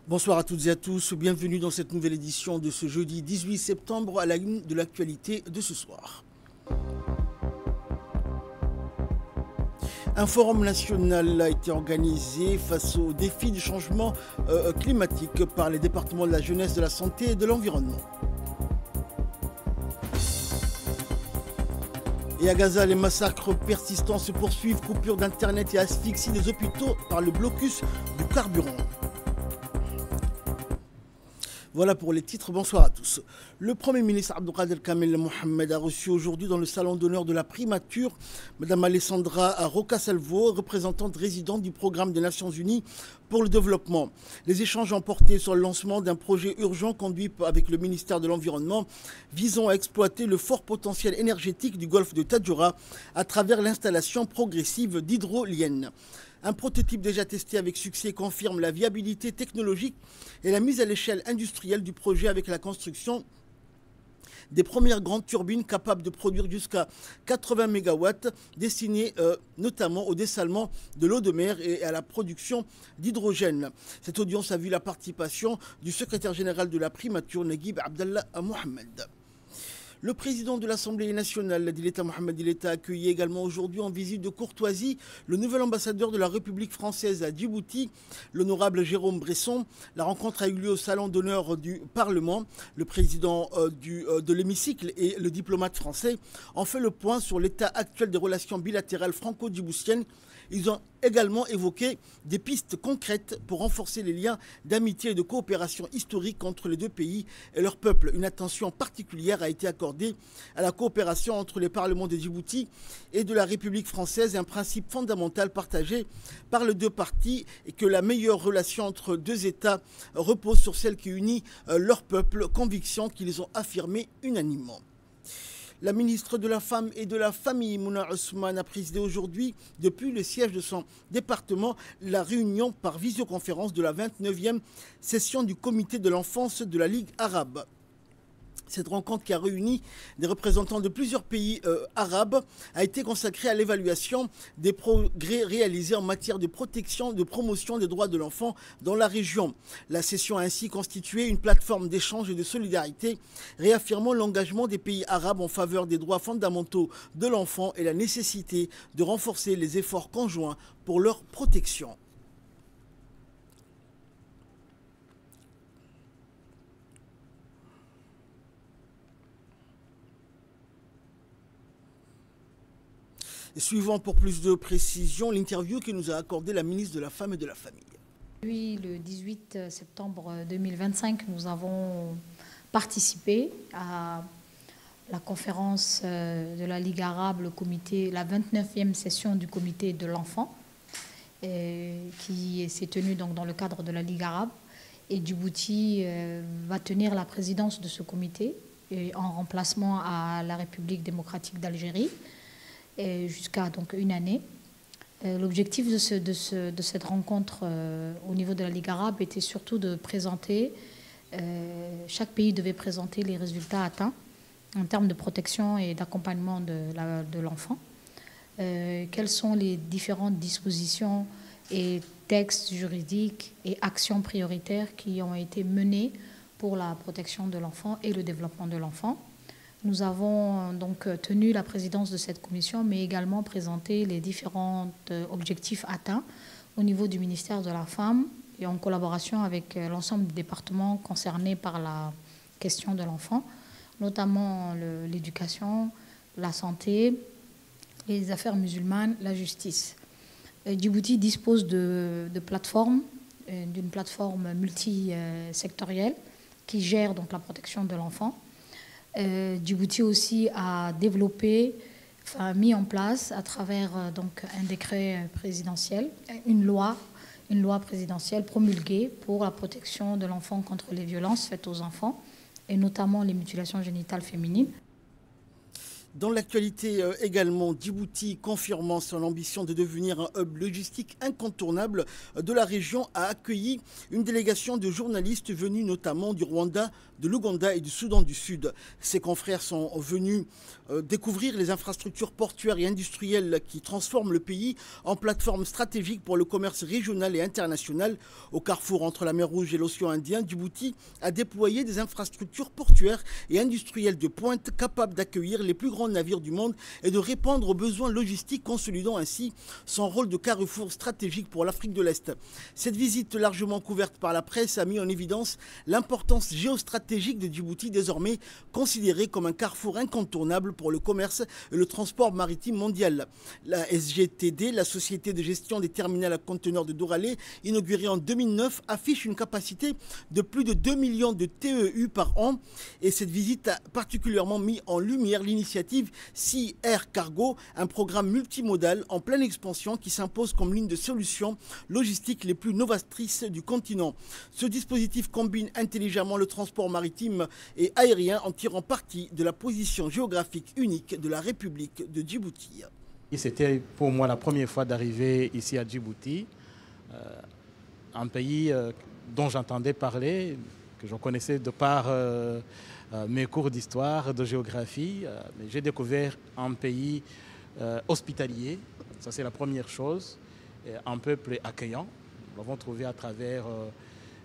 Bonsoir à toutes et à tous, bienvenue dans cette nouvelle édition de ce jeudi 18 septembre à la une de l'actualité de ce soir. Un forum national a été organisé face aux défis du changement climatique par les départements de la jeunesse, de la santé et de l'environnement. Et à Gaza, les massacres persistants se poursuivent, coupure d'internet et asphyxie des hôpitaux par le blocus du carburant. Voilà pour les titres, bonsoir à tous. Le Premier ministre Abdelkader Kamel Mohamed a reçu aujourd'hui dans le salon d'honneur de la primature Mme Alessandra Rocasalvo, représentante résidente du programme des Nations Unies pour le développement. Les échanges ont porté sur le lancement d'un projet urgent conduit avec le ministère de l'Environnement visant à exploiter le fort potentiel énergétique du golfe de Tadjoura à travers l'installation progressive d'hydroliennes. Un prototype déjà testé avec succès confirme la viabilité technologique et la mise à l'échelle industrielle du projet avec la construction des premières grandes turbines capables de produire jusqu'à 80 MW destinées notamment au dessalement de l'eau de mer et à la production d'hydrogène. Cette audience a vu la participation du secrétaire général de la primature, Naguib Abdallah Mohamed. Le président de l'Assemblée nationale, Dileta Mohamed Dileta, a accueilli également aujourd'hui en visite de courtoisie le nouvel ambassadeur de la République française à Djibouti, l'honorable Jérôme Bresson. La rencontre a eu lieu au salon d'honneur du Parlement. Le président de l'hémicycle et le diplomate français ont fait le point sur l'état actuel des relations bilatérales franco-djiboutiennes. Ils ont également évoqué des pistes concrètes pour renforcer les liens d'amitié et de coopération historique entre les deux pays et leurs peuples. Une attention particulière a été accordée à la coopération entre les parlements de Djibouti et de la République française, un principe fondamental partagé par les deux parties, et que la meilleure relation entre deux États repose sur celle qui unit leurs peuples, conviction qu'ils ont affirmée unanimement. La ministre de la Femme et de la Famille, Mouna Ousmane, a présidé aujourd'hui, depuis le siège de son département, la réunion par visioconférence de la 29e session du comité de l'enfance de la Ligue arabe. Cette rencontre, qui a réuni des représentants de plusieurs pays arabes, a été consacrée à l'évaluation des progrès réalisés en matière de protection, de promotion des droits de l'enfant dans la région. La session a ainsi constitué une plateforme d'échange et de solidarité, réaffirmant l'engagement des pays arabes en faveur des droits fondamentaux de l'enfant et la nécessité de renforcer les efforts conjoints pour leur protection. Suivant pour plus de précisions l'interview que nous a accordée la ministre de la Femme et de la Famille. Depuis le 18 septembre 2025, nous avons participé à la conférence de la Ligue arabe, le comité, la 29e session du comité de l'enfant, qui s'est tenue donc dans le cadre de la Ligue arabe. Et Djibouti va tenir la présidence de ce comité en remplacement à la République démocratique d'Algérie, jusqu'à donc une année. L'objectif de cette rencontre au niveau de la Ligue arabe était surtout de présenter, chaque pays devait présenter les résultats atteints en termes de protection et d'accompagnement de l'enfant. Quelles sont les différentes dispositions et textes juridiques et actions prioritaires qui ont été menés pour la protection de l'enfant et le développement de l'enfant. Nous avons donc tenu la présidence de cette commission, mais également présenté les différents objectifs atteints au niveau du ministère de la Femme et en collaboration avec l'ensemble des départements concernés par la question de l'enfant, notamment l'éducation, la santé, les affaires musulmanes, la justice. Djibouti dispose de plateformes, d'une plateforme multisectorielle qui gère donc la protection de l'enfant. Djibouti aussi a développé, mis en place à travers donc un décret présidentiel, une loi présidentielle promulguée pour la protection de l'enfant contre les violences faites aux enfants et notamment les mutilations génitales féminines. Dans l'actualité également, Djibouti, confirmant son ambition de devenir un hub logistique incontournable de la région, a accueilli une délégation de journalistes venus notamment du Rwanda, de l'Ouganda et du Soudan du Sud. Ses confrères sont venus découvrir les infrastructures portuaires et industrielles qui transforment le pays en plateforme stratégique pour le commerce régional et international. Au carrefour entre la mer Rouge et l'océan Indien, Djibouti a déployé des infrastructures portuaires et industrielles de pointe capables d'accueillir les plus grands navires du monde et de répondre aux besoins logistiques, consolidant ainsi son rôle de carrefour stratégique pour l'Afrique de l'Est. Cette visite largement couverte par la presse a mis en évidence l'importance géostratégique de Djibouti, désormais considéré comme un carrefour incontournable pour le commerce et le transport maritime mondial. La SGTD, la société de gestion des terminals à conteneurs de Doralé, inaugurée en 2009, affiche une capacité de plus de 2 millions de TEU par an, et cette visite a particulièrement mis en lumière l'initiative Sea Air Cargo, un programme multimodal en pleine expansion qui s'impose comme l'une des solutions logistiques les plus novatrices du continent. Ce dispositif combine intelligemment le transport maritime et aérien en tirant parti de la position géographique unique de la République de Djibouti. C'était pour moi la première fois d'arriver ici à Djibouti, un pays dont j'entendais parler, que je connaissais de par mes cours d'histoire, de géographie. Mais j'ai découvert un pays hospitalier, ça c'est la première chose, un peuple accueillant. Nous l'avons trouvé à travers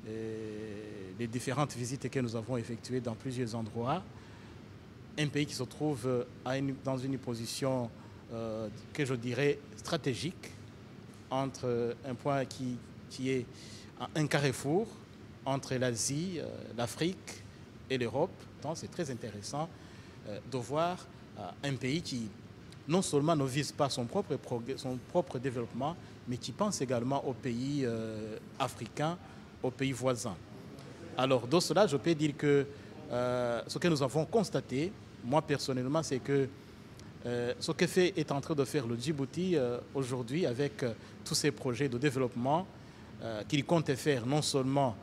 les différentes visites que nous avons effectuées dans plusieurs endroits. Un pays qui se trouve dans une position que je dirais stratégique, entre un point qui est un carrefour entre l'Asie, l'Afrique et l'Europe. Donc c'est très intéressant de voir un pays qui non seulement ne vise pas son propre développement, mais qui pense également aux pays africains, aux pays voisins. Alors de cela, je peux dire que ce que nous avons constaté, moi personnellement, c'est que ce que est en train de faire le Djibouti aujourd'hui avec tous ces projets de développement qu'il compte faire non seulement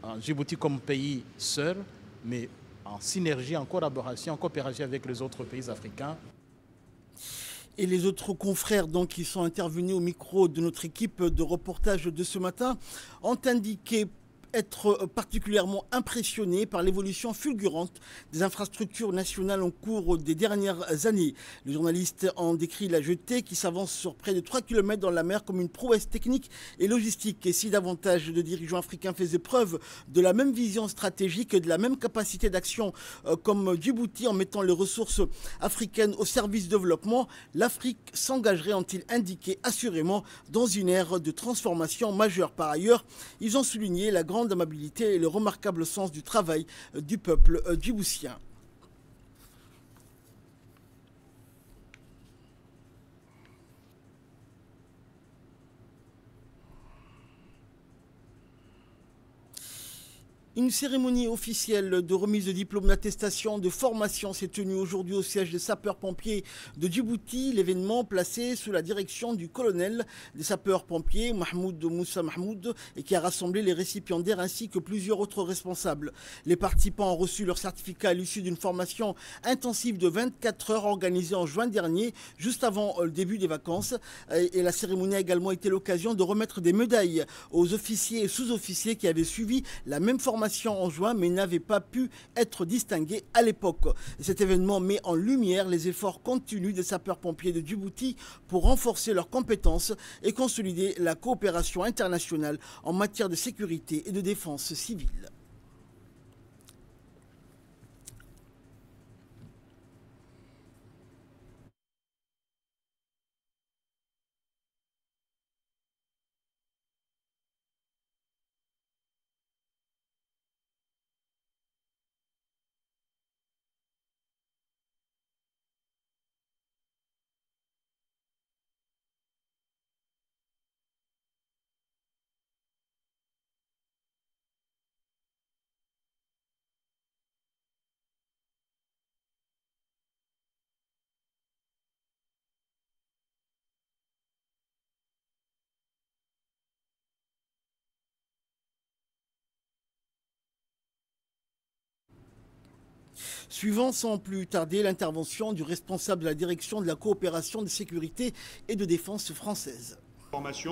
en Djibouti comme pays seul, mais en synergie, en collaboration, en coopération avec les autres pays africains. Et les autres confrères donc, qui sont intervenus au micro de notre équipe de reportage de ce matin ont indiqué être particulièrement impressionné par l'évolution fulgurante des infrastructures nationales en cours des dernières années. Les journalistes ont décrit la jetée qui s'avance sur près de 3 km dans la mer comme une prouesse technique et logistique. Et si davantage de dirigeants africains faisaient preuve de la même vision stratégique et de la même capacité d'action comme Djibouti en mettant les ressources africaines au service du développement, l'Afrique s'engagerait, ont-ils indiqué assurément, dans une ère de transformation majeure. Par ailleurs, ils ont souligné la grande amabilité et le remarquable sens du travail du peuple djiboutien. Une cérémonie officielle de remise de diplôme d'attestation de formation s'est tenue aujourd'hui au siège des sapeurs-pompiers de Djibouti. L'événement placé sous la direction du colonel des sapeurs-pompiers, Mahmoud Moussa Mahmoud, et qui a rassemblé les récipiendaires ainsi que plusieurs autres responsables. Les participants ont reçu leur certificat à l'issue d'une formation intensive de 24 heures organisée en juin dernier, juste avant le début des vacances. Et la cérémonie a également été l'occasion de remettre des médailles aux officiers et sous-officiers qui avaient suivi la même formation en juin mais n'avait pas pu être distingué à l'époque. Cet événement met en lumière les efforts continus des sapeurs-pompiers de Djibouti pour renforcer leurs compétences et consolider la coopération internationale en matière de sécurité et de défense civile. Suivant sans plus tarder l'intervention du responsable de la direction de la coopération de sécurité et de défense française.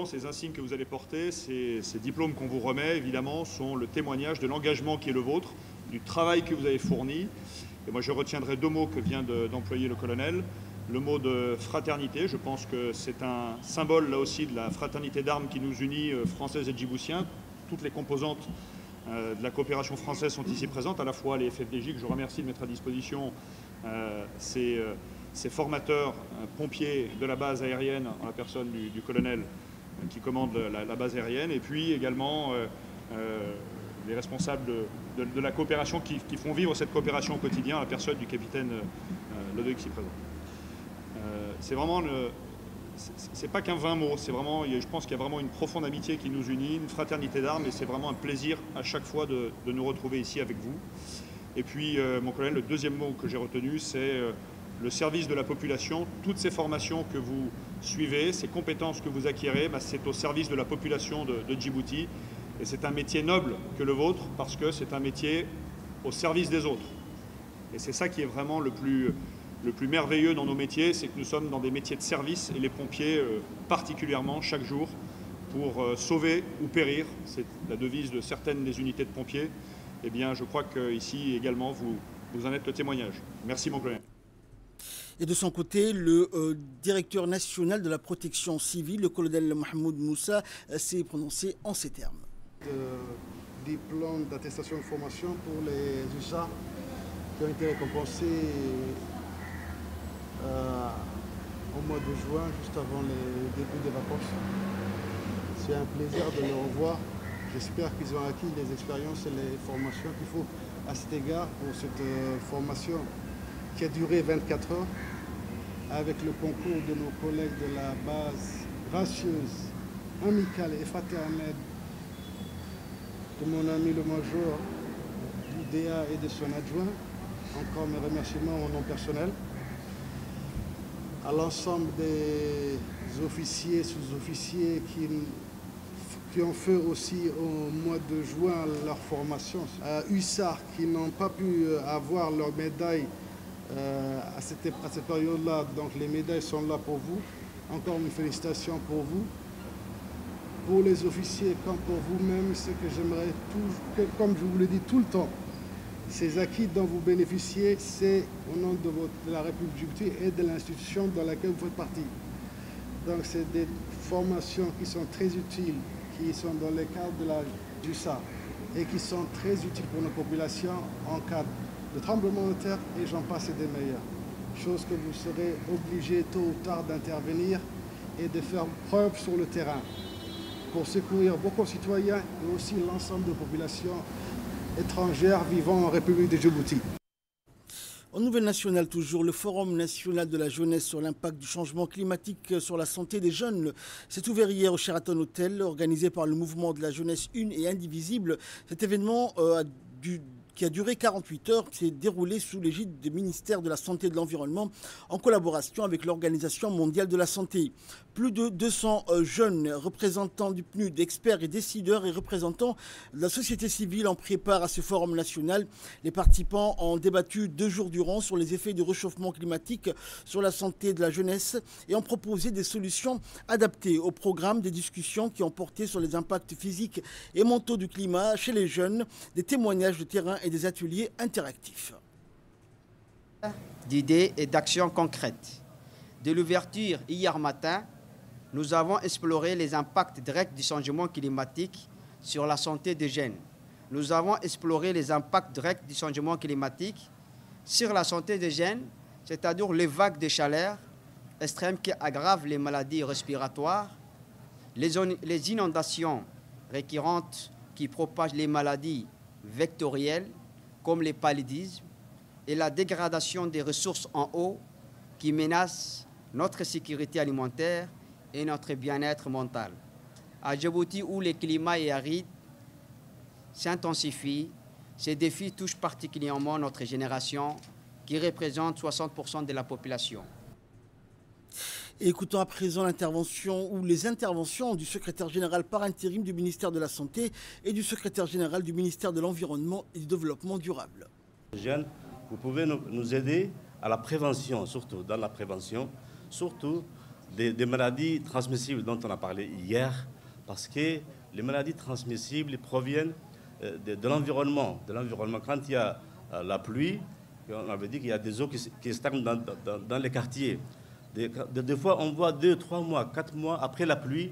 Ces insignes que vous allez porter, ces diplômes qu'on vous remet, évidemment, sont le témoignage de l'engagement qui est le vôtre, du travail que vous avez fourni. Et moi, je retiendrai deux mots que vient d'employer le colonel. Le mot de fraternité, je pense que c'est un symbole, là aussi, de la fraternité d'armes qui nous unit, Françaises et Djiboutiens. Toutes les composantes de la coopération française sont ici présentes, à la fois les FFDJ, que je remercie de mettre à disposition ces formateurs pompiers de la base aérienne, en la personne du colonel qui commande la base aérienne, et puis également les responsables de la coopération qui font vivre cette coopération au quotidien, à la personne du capitaine Lodoïc ici présent. C'est vraiment, c'est pas qu'un vain mot, c'est vraiment, je pense qu'il y a vraiment une profonde amitié qui nous unit, une fraternité d'armes, et c'est vraiment un plaisir à chaque fois de nous retrouver ici avec vous. Et puis, mon colonel, le deuxième mot que j'ai retenu, c'est le service de la population. Toutes ces formations que vous suivez, ces compétences que vous acquérez, c'est au service de la population de Djibouti. Et c'est un métier noble que le vôtre, parce que c'est un métier au service des autres. Et c'est ça qui est vraiment le plus merveilleux dans nos métiers, c'est que nous sommes dans des métiers de service, et les pompiers particulièrement chaque jour, pour sauver ou périr. C'est la devise de certaines des unités de pompiers. Eh bien, je crois qu'ici également, vous en êtes le témoignage. Merci, mon colonel. Et de son côté, le directeur national de la protection civile, le colonel Mahmoud Moussa, s'est prononcé en ces termes. Diplôme d'attestation de formation pour les USA qui ont été récompensés au mois de juin, juste avant le début des vacances. C'est un plaisir de les revoir. J'espère qu'ils ont acquis les expériences et les formations qu'il faut à cet égard pour cette formation qui a duré 24 heures avec le concours de nos collègues de la base gracieuse, amicale et fraternelle de mon ami le major du DA et de son adjoint. Encore mes remerciements au nom personnel. À l'ensemble des officiers, sous-officiers qui ont fait aussi au mois de juin leur formation. Hussards qui n'ont pas pu avoir leur médaille à cette période-là, donc les médailles sont là pour vous. Encore une félicitation pour vous. Pour les officiers comme pour vous-même, ce que j'aimerais, comme je vous le dis tout le temps, ces acquis dont vous bénéficiez, c'est au nom de la République Djibouti et de l'institution dans laquelle vous faites partie. Donc c'est des formations qui sont très utiles, qui sont dans le cadre de la JUSA et qui sont très utiles pour nos populations en cas de tremblement de terre et j'en passe et des meilleurs. Chose que vous serez obligés tôt ou tard d'intervenir et de faire preuve sur le terrain pour secourir vos concitoyens et aussi l'ensemble des populations étrangères vivant en République de Djibouti. En nouvelle nationale toujours, le Forum national de la jeunesse sur l'impact du changement climatique sur la santé des jeunes s'est ouvert hier au Sheraton Hotel, organisé par le mouvement de la jeunesse une et indivisible. Cet événement qui a duré 48 heures, s'est déroulé sous l'égide du ministère de la Santé et de l'Environnement en collaboration avec l'Organisation mondiale de la santé. Plus de 200 jeunes représentants du PNUD, experts et décideurs et représentants de la société civile en préparent à ce forum national. Les participants ont débattu 2 jours durant sur les effets du réchauffement climatique sur la santé de la jeunesse et ont proposé des solutions adaptées au programme des discussions qui ont porté sur les impacts physiques et mentaux du climat chez les jeunes, des témoignages de terrain et des ateliers interactifs. D'idées et d'actions concrètes. De l'ouverture hier matin, nous avons exploré les impacts directs du changement climatique sur la santé des jeunes. Nous avons exploré les impacts directs du changement climatique sur la santé des jeunes, c'est-à-dire les vagues de chaleur extrêmes qui aggravent les maladies respiratoires, les inondations récurrentes qui propagent les maladies vectorielles comme les paludismes et la dégradation des ressources en eau qui menacent notre sécurité alimentaire et notre bien-être mental. À Djibouti, où le climat est aride, s'intensifie, ces défis touchent particulièrement notre génération qui représente 60% de la population. Et écoutons à présent l'intervention ou les interventions du secrétaire général par intérim du ministère de la Santé et du secrétaire général du ministère de l'Environnement et du Développement durable. Les jeunes vous pouvez nous aider à la prévention, surtout dans la prévention, surtout des maladies transmissibles dont on a parlé hier, parce que les maladies transmissibles proviennent de l'environnement. Quand il y a la pluie, on avait dit qu'il y a des eaux qui stagnent dans les quartiers. Des fois, on voit 2, 3 mois, 4 mois après la pluie,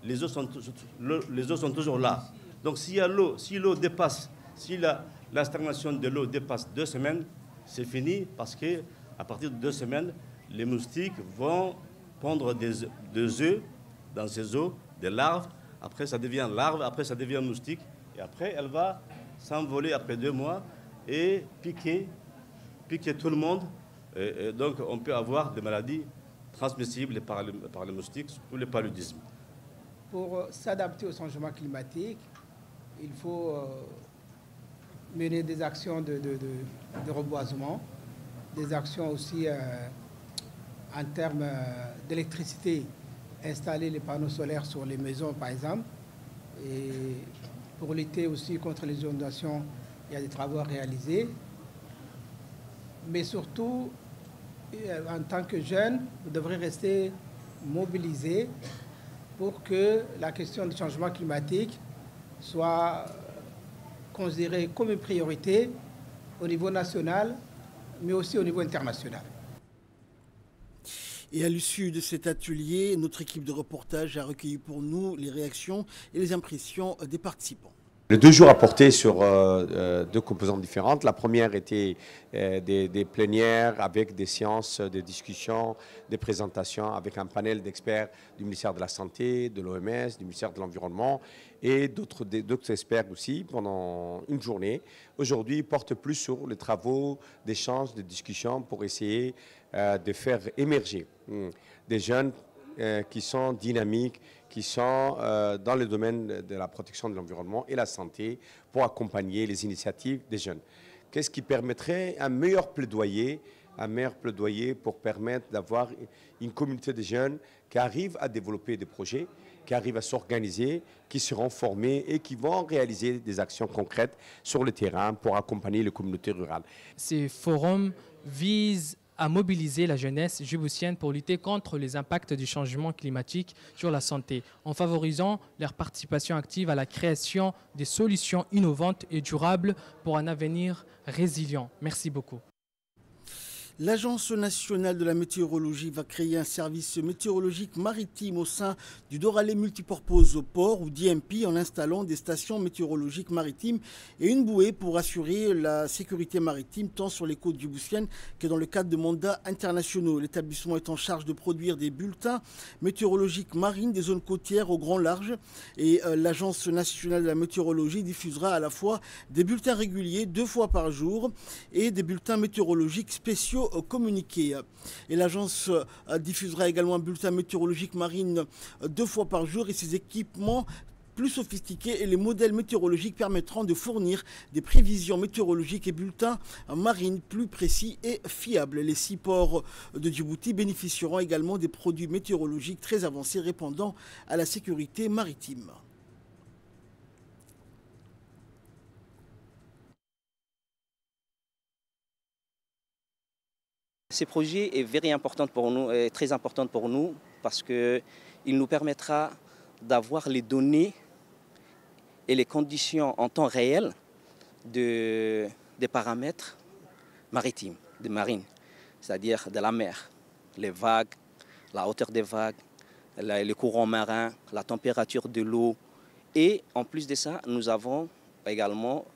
les eaux sont toujours là. Donc si l'eau dépasse, si la stagnation de l'eau dépasse 2 semaines, c'est fini, parce qu'à partir de 2 semaines, les moustiques vont pondre des œufs dans ces eaux, des larves. Après, ça devient larve, après, ça devient moustique. Et après, elle va s'envoler après 2 mois et piquer tout le monde. Et donc, on peut avoir des maladies transmissibles par les moustiques ou le paludisme. Pour s'adapter au changement climatique, il faut mener des actions de reboisement, des actions aussi en termes d'électricité, installer les panneaux solaires sur les maisons, par exemple. Et pour lutter aussi contre les inondations, il y a des travaux à réaliser. Mais surtout, en tant que jeune, vous devrez rester mobilisé pour que la question du changement climatique soit considérée comme une priorité au niveau national, mais aussi au niveau international. Et à l'issue de cet atelier, notre équipe de reportage a recueilli pour nous les réactions et les impressions des participants. Les 2 jours a porté sur 2 composantes différentes. La première était des plénières avec des séances, des discussions, des présentations avec un panel d'experts du ministère de la Santé, de l'OMS, du ministère de l'Environnement et d'autres experts aussi pendant une journée. Aujourd'hui, porte plus sur les travaux d'échange, de discussions pour essayer de faire émerger des jeunes qui sont dynamiques, qui sont dans le domaine de la protection de l'environnement et la santé pour accompagner les initiatives des jeunes. Qu'est-ce qui permettrait un meilleur plaidoyer pour permettre d'avoir une communauté de jeunes qui arrivent à développer des projets, qui arrivent à s'organiser, qui seront formés et qui vont réaliser des actions concrètes sur le terrain pour accompagner les communautés rurales. Ces forums visent à mobiliser la jeunesse djiboutienne pour lutter contre les impacts du changement climatique sur la santé, en favorisant leur participation active à la création des solutions innovantes et durables pour un avenir résilient. Merci beaucoup. L'Agence nationale de la météorologie va créer un service météorologique maritime au sein du Doralé Multipurpose Port ou DMP en installant des stations météorologiques maritimes et une bouée pour assurer la sécurité maritime tant sur les côtes djiboutiennes que dans le cadre de mandats internationaux. L'établissement est en charge de produire des bulletins météorologiques marines des zones côtières au grand large et l'Agence nationale de la météorologie diffusera à la fois des bulletins réguliers 2 fois par jour et des bulletins météorologiques spéciaux communiqué. Et l'agence diffusera également un bulletin météorologique marine 2 fois par jour et ses équipements plus sophistiqués et les modèles météorologiques permettront de fournir des prévisions météorologiques et bulletins marines plus précis et fiables. Les 6 ports de Djibouti bénéficieront également des produits météorologiques très avancés répondant à la sécurité maritime. Ce projet est très important pour nous parce qu'il nous permettra d'avoir les données et les conditions en temps réel des paramètres maritimes, des marines, c'est-à-dire de la mer, les vagues, la hauteur des vagues, les courants marins, la température de l'eau. Et en plus de ça, nous avons également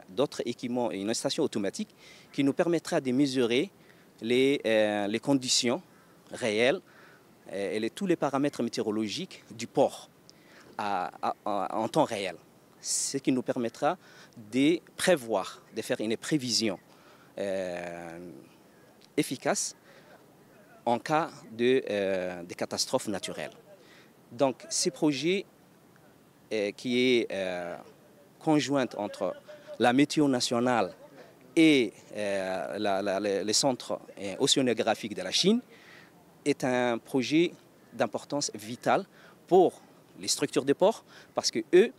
d'autres équipements et une station automatique qui nous permettra de mesurer les conditions réelles et tous les paramètres météorologiques du port en temps réel. Ce qui nous permettra de prévoir, de faire une prévision efficace en cas de catastrophes naturelles. Donc, ce projet qui est conjoint entre la météo nationale et les centres océanographiques de la Chine est un projet d'importance vitale pour les structures de port parce qu'eux,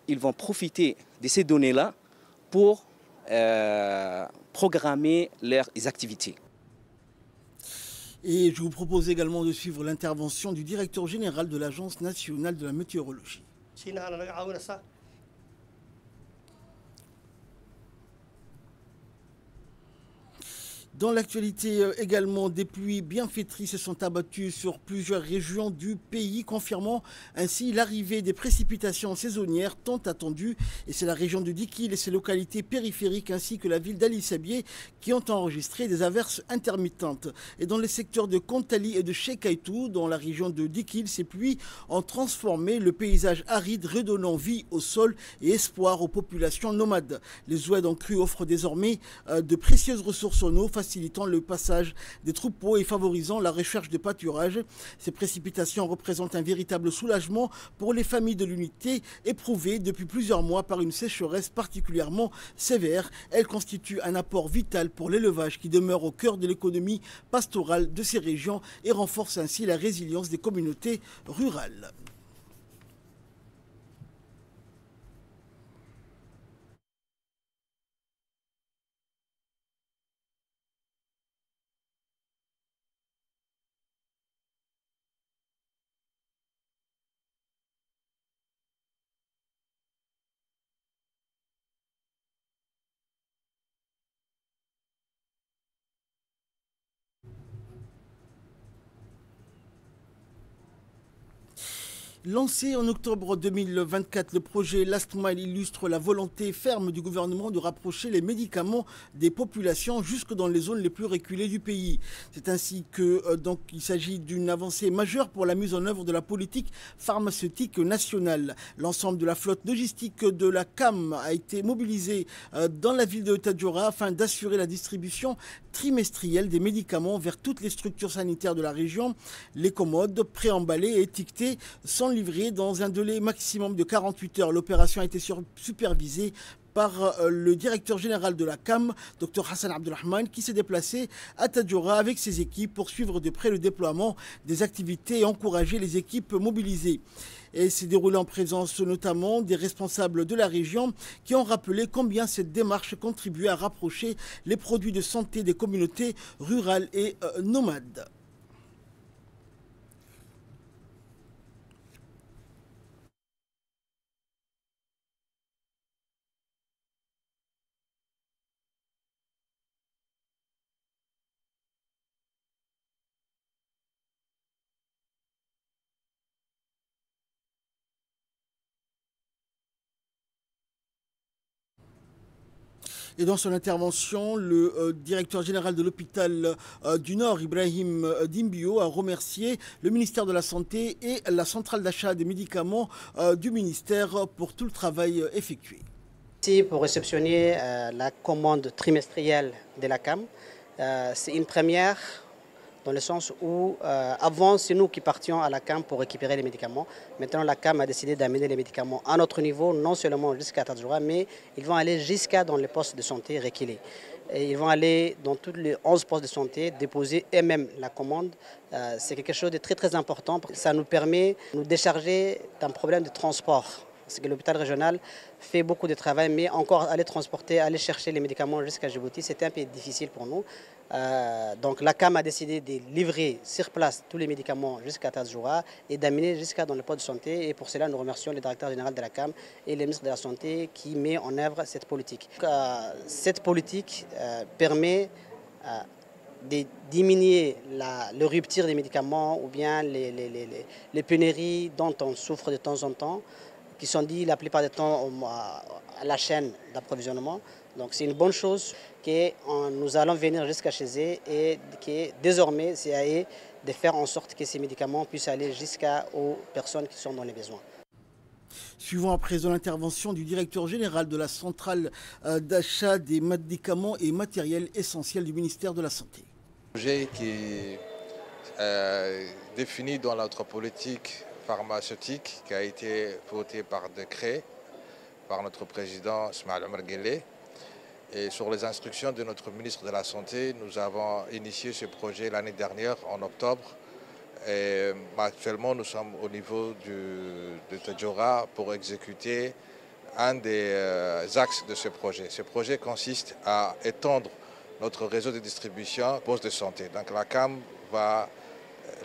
ils vont profiter de ces données-là pour programmer leurs activités. Et je vous propose également de suivre l'intervention du directeur général de l'Agence nationale de la météorologie. Dans l'actualité également, des pluies bienfaitrices se sont abattues sur plusieurs régions du pays, confirmant ainsi l'arrivée des précipitations saisonnières tant attendues. Et c'est la région de Dikil et ses localités périphériques ainsi que la ville d'Ali Sabié qui ont enregistré des averses intermittentes. Et dans les secteurs de Kontali et de Chekaitou, dans la région de Dikil, ces pluies ont transformé le paysage aride, redonnant vie au sol et espoir aux populations nomades. Les oueds en crue offrent désormais de précieuses ressources en eau, facilitant le passage des troupeaux et favorisant la recherche de pâturage. Ces précipitations représentent un véritable soulagement pour les familles de l'unité éprouvées depuis plusieurs mois par une sécheresse particulièrement sévère. Elles constituent un apport vital pour l'élevage qui demeure au cœur de l'économie pastorale de ces régions et renforce ainsi la résilience des communautés rurales. Lancé en octobre 2024, le projet Last Mile illustre la volonté ferme du gouvernement de rapprocher les médicaments des populations jusque dans les zones les plus reculées du pays. C'est ainsi que il s'agit d'une avancée majeure pour la mise en œuvre de la politique pharmaceutique nationale. L'ensemble de la flotte logistique de la CAM a été mobilisée dans la ville de Tadjoura afin d'assurer la distribution trimestrielle des médicaments vers toutes les structures sanitaires de la région. Les commodes, préemballées et étiquetées sont livrées dans un délai maximum de 48 heures. L'opération a été supervisée par le directeur général de la CAM, Dr Hassan Abdelrahman, qui s'est déplacé à Tadjoura avec ses équipes pour suivre de près le déploiement des activités et encourager les équipes mobilisées. Et s'est déroulé en présence notamment des responsables de la région qui ont rappelé combien cette démarche contribuait à rapprocher les produits de santé des communautés rurales et nomades. Et dans son intervention, le directeur général de l'hôpital du Nord, Ibrahim Dimbio, a remercié le ministère de la Santé et la centrale d'achat des médicaments du ministère pour tout le travail effectué. Merci pour réceptionner la commande trimestrielle de la CAM. C'est une première dans le sens où avant, c'est nous qui partions à la CAM pour récupérer les médicaments. Maintenant, la CAM a décidé d'amener les médicaments à notre niveau, non seulement jusqu'à Tadjoura, mais ils vont aller jusqu'à dans les postes de santé reculés. Et ils vont aller dans tous les 11 postes de santé, déposer eux-mêmes la commande. C'est quelque chose de très très important. Ça nous permet de nous décharger d'un problème de transport. Parce que l'hôpital régional fait beaucoup de travail, mais encore aller transporter, aller chercher les médicaments jusqu'à Djibouti, c'était un peu difficile pour nous. Donc la CAM a décidé de livrer sur place tous les médicaments jusqu'à Tadjoura et d'amener jusqu'à dans le poste de santé. Et pour cela, nous remercions le directeur général de la CAM et le ministre de la Santé qui met en œuvre cette politique. Cette politique permet de diminuer le rupture des médicaments ou bien les pénuries dont on souffre de temps en temps, qui sont liées la plupart du temps à la chaîne d'approvisionnement. Donc c'est une bonne chose que nous allons venir jusqu'à chez eux et que désormais c'est à eux de faire en sorte que ces médicaments puissent aller jusqu'aux personnes qui sont dans les besoins. Suivant à présent l'intervention du directeur général de la centrale d'achat des médicaments et matériels essentiels du ministère de la Santé. Le projet qui est défini dans notre politique pharmaceutique qui a été voté par décret par notre président Ismaël Omar Guelleh. Et sur les instructions de notre ministre de la Santé, nous avons initié ce projet l'année dernière, en octobre. Et actuellement, nous sommes au niveau de Tadjoura pour exécuter un des axes de ce projet. Ce projet consiste à étendre notre réseau de distribution postes de santé. Donc la CAM va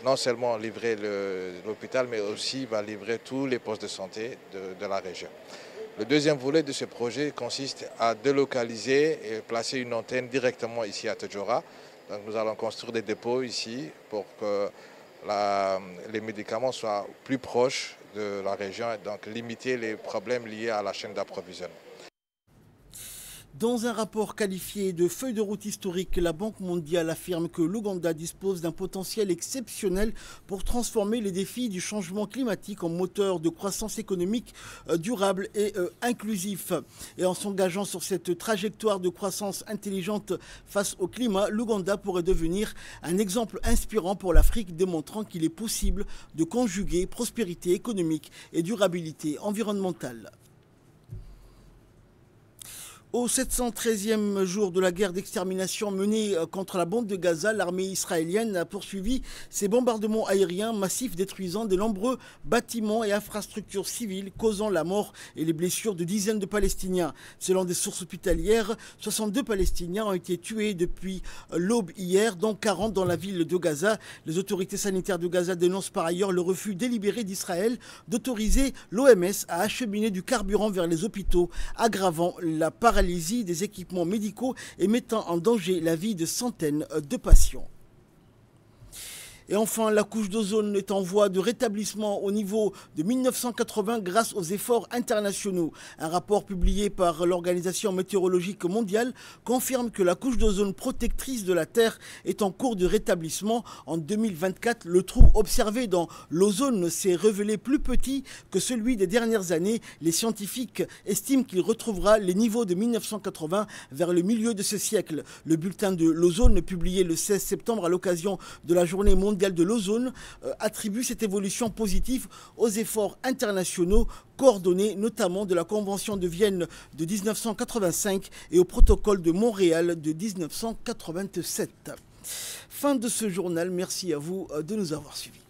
non seulement livrer l'hôpital, mais aussi va livrer tous les postes de santé de la région. Le deuxième volet de ce projet consiste à délocaliser et placer une antenne directement ici à Tadjoura. Donc nous allons construire des dépôts ici pour que les médicaments soient plus proches de la région et donc limiter les problèmes liés à la chaîne d'approvisionnement. Dans un rapport qualifié de feuille de route historique, la Banque mondiale affirme que l'Ouganda dispose d'un potentiel exceptionnel pour transformer les défis du changement climatique en moteur de croissance économique durable et inclusif. Et en s'engageant sur cette trajectoire de croissance intelligente face au climat, l'Ouganda pourrait devenir un exemple inspirant pour l'Afrique, démontrant qu'il est possible de conjuguer prospérité économique et durabilité environnementale. Au 713e jour de la guerre d'extermination menée contre la bande de Gaza, l'armée israélienne a poursuivi ses bombardements aériens massifs détruisant de nombreux bâtiments et infrastructures civiles, causant la mort et les blessures de dizaines de Palestiniens. Selon des sources hospitalières, 62 Palestiniens ont été tués depuis l'aube hier, dont 40 dans la ville de Gaza. Les autorités sanitaires de Gaza dénoncent par ailleurs le refus délibéré d'Israël d'autoriser l'OMS à acheminer du carburant vers les hôpitaux, aggravant la paralysie des équipements médicaux et mettant en danger la vie de centaines de patients. Et enfin, la couche d'ozone est en voie de rétablissement au niveau de 1980 grâce aux efforts internationaux. Un rapport publié par l'Organisation météorologique mondiale confirme que la couche d'ozone protectrice de la Terre est en cours de rétablissement. En 2024, le trou observé dans l'ozone s'est révélé plus petit que celui des dernières années. Les scientifiques estiment qu'il retrouvera les niveaux de 1980 vers le milieu de ce siècle. Le bulletin de l'ozone, publié le 16 septembre à l'occasion de la journée mondiale de l'ozone, attribue cette évolution positive aux efforts internationaux coordonnés, notamment de la Convention de Vienne de 1985 et au protocole de Montréal de 1987. Fin de ce journal, merci à vous de nous avoir suivis.